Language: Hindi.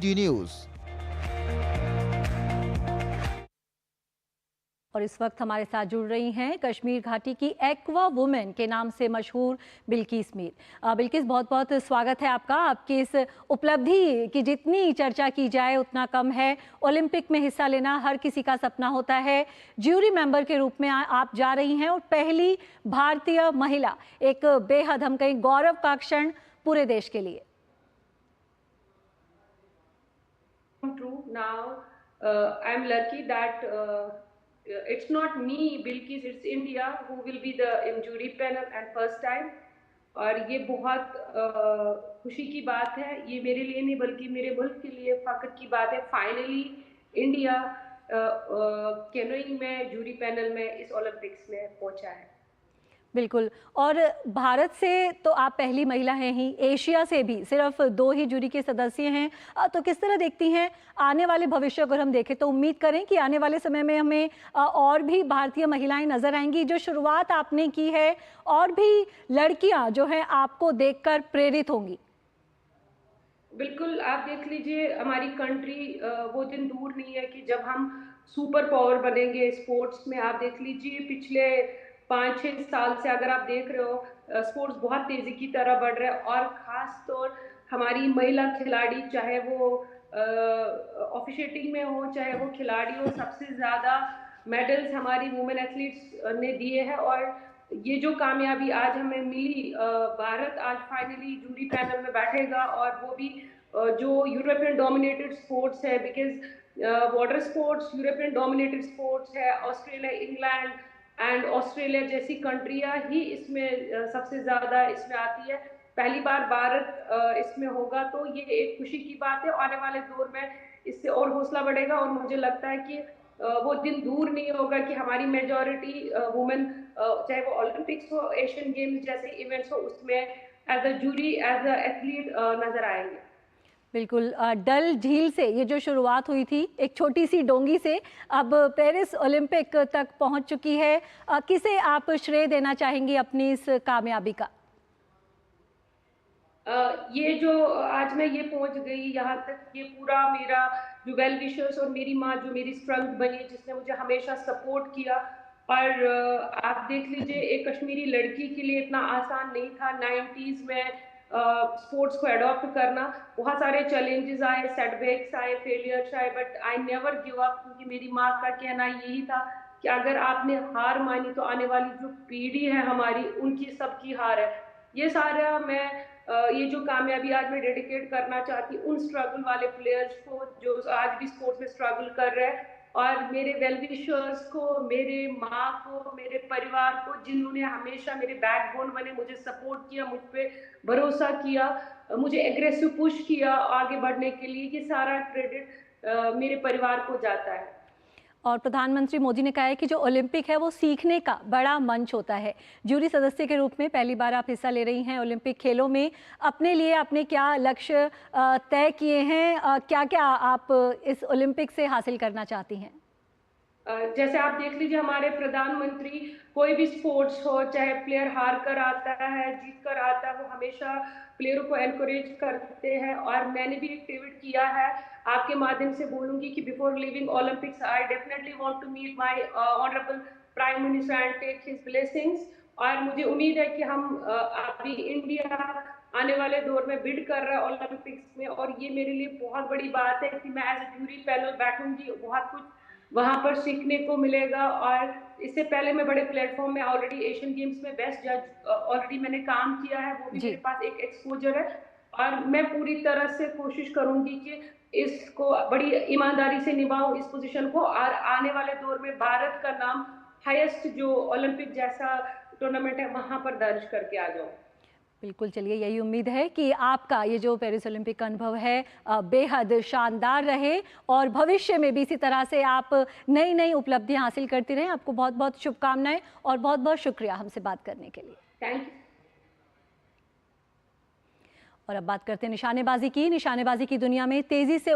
D news. और इस वक्त हमारे साथ जुड़ रही हैं कश्मीर घाटी की एक्वा वुमेन के नाम से मशहूर बिल्किस मीर। बिल्किस, बहुत बहुत स्वागत है आपका। आपकी इस उपलब्धि की जितनी चर्चा की जाए उतना कम है। ओलंपिक में हिस्सा लेना हर किसी का सपना होता है। ज्यूरी मेंबर के रूप में आप जा रही हैं और पहली भारतीय महिला, एक बेहद हम कहें गौरव का क्षण पूरे देश के लिए। True. Now, I'm lucky that it's not me, Bilkis, it's India who will be the in jury panel and first time. और ये बहुत खुशी की बात है। ये मेरे लिए नहीं बल्कि मेरे मुल्क के लिए फख्र की बात है। फाइनली इंडिया कैनोइंग में जूरी पैनल में इस ओलंपिक्स में पहुंचा है। बिल्कुल। और भारत से तो आप पहली महिला हैं ही, एशिया से भी सिर्फ 2 ही जूरी के सदस्य हैं। तो किस तरह देखती हैं आने वाले भविष्य? अगर हम देखें तो उम्मीद करें कि आने वाले समय में हमें और भी भारतीय महिलाएं नजर आएंगी। जो शुरुआत आपने की है और भी लड़कियां जो हैं आपको देखकर प्रेरित होंगी। बिल्कुल, आप देख लीजिए हमारी कंट्री, वो दिन दूर नहीं है कि जब हम सुपर पावर बनेंगे स्पोर्ट्स में। आप देख लीजिए पिछले 5-6 साल से अगर आप देख रहे हो, स्पोर्ट्स बहुत तेजी की तरह बढ़ रहा है। और ख़ास तौर हमारी महिला खिलाड़ी, चाहे वो ऑफिशिएटिंग में हो चाहे वो खिलाड़ी हो, सबसे ज़्यादा मेडल्स हमारी वुमेन एथलीट्स ने दिए हैं। और ये जो कामयाबी आज हमें मिली, भारत आज फाइनली जूरी पैनल में बैठेगा। और वो भी जो यूरोपियन डोमिनेटेड स्पोर्ट्स है, because water sports European dominated sports है। ऑस्ट्रेलिया, इंग्लैंड एंड ऑस्ट्रेलिया जैसी कंट्रियां ही इसमें सबसे ज़्यादा इसमें आती है। पहली बार भारत इसमें होगा, तो ये एक खुशी की बात है। आने वाले दौर में इससे और हौसला बढ़ेगा और मुझे लगता है कि वो दिन दूर नहीं होगा कि हमारी मेजॉरिटी वुमेन, चाहे वो ओलंपिक्स हो, एशियन गेम्स जैसे इवेंट्स हो, उसमें as a jury, as a athlete नजर आएंगे। बिल्कुल। डल झील से ये जो शुरुआत हुई थी एक छोटी सी डोंगी से, अब पेरिस ओलंपिक तक पहुंच चुकी है। किसे आप श्रेय देना चाहेंगी अपनी इस कामयाबी का? ये जो आज मैं ये पहुंच गई यहाँ तक, ये पूरा मेरा जो वेल विशर्स और मेरी माँ जो मेरी स्ट्रेंथ बनी, जिसने मुझे हमेशा सपोर्ट किया। और आप देख लीजिए एक कश्मीरी लड़की के लिए इतना आसान नहीं था 90s में स्पोर्ट्स को अडॉप्ट करना। बहुत सारे चैलेंजेस आए, सेटबैक्स आए, फेलियर्स आए, but I never give up, क्योंकि मेरी माँ का कहना यही था कि अगर आपने हार मानी तो आने वाली जो पीढ़ी है हमारी, उनकी सबकी हार है। ये सारा मैं ये जो कामयाबी आज मैं डेडिकेट करना चाहती हूँ उन स्ट्रगल वाले प्लेयर्स को जो आज भी स्पोर्ट्स में स्ट्रगल कर रहे हैं। और मेरे वेल विशर्स को, मेरे माँ को, मेरे परिवार को, जिन्होंने हमेशा मेरे बैकबोन बने, मुझे सपोर्ट किया, मुझ पे भरोसा किया, मुझे एग्रेसिव पुश किया आगे बढ़ने के लिए, ये सारा क्रेडिट मेरे परिवार को जाता है। और प्रधानमंत्री मोदी ने कहा है कि जो ओलंपिक है वो सीखने का बड़ा मंच होता है। जूरी सदस्य के रूप में पहली बार आप हिस्सा ले रही हैं ओलंपिक खेलों में। अपने लिए आपने क्या लक्ष्य तय किए हैं? क्या क्या आप इस ओलंपिक से हासिल करना चाहती हैं? जैसे आप देख लीजिए हमारे प्रधानमंत्री, कोई भी स्पोर्ट्स हो, चाहे प्लेयर हार कर आता है, जीत कर आता है, वो हमेशा प्लेयरों को एनकरेज करते हैं। और मैंने भी एक ट्वीट किया है, आपके माध्यम से बोलूंगी कि before leaving Olympics I definitely want to meet my honourable prime minister and take his blessings. और मुझे उम्मीद है कि हम अभी इंडिया आने वाले दौर में बिड कर रहा है ओलंपिक्स में। और ये मेरे लिए बहुत बड़ी बात है कि मैं एज ए जूरी पैनल बैठूंगी, बहुत कुछ वहां पर सीखने को मिलेगा। और इससे पहले मैं बड़े प्लेटफॉर्म में ऑलरेडी एशियन गेम्स में बेस्ट जज ऑलरेडी मैंने काम किया है, वो भी मेरे पास एक एक्सपोजर है। और मैं पूरी तरह से कोशिश करूंगी कि इसको बड़ी ईमानदारी से निभाऊं इस पोजीशन को, और आने वाले दौर में भारत का नाम हाईएस्ट जो ओलंपिक जैसा टूर्नामेंट है वहां पर दर्ज करके आ जाऊं। बिल्कुल, चलिए यही उम्मीद है कि आपका ये जो पेरिस ओलंपिक का अनुभव है बेहद शानदार रहे और भविष्य में भी इसी तरह से आप नई नई उपलब्धियां हासिल करती रहें। आपको बहुत बहुत शुभकामनाएं और बहुत बहुत शुक्रिया हमसे बात करने के लिए। Thank you. और अब बात करते हैं निशानेबाजी की। निशानेबाजी की दुनिया में तेजी से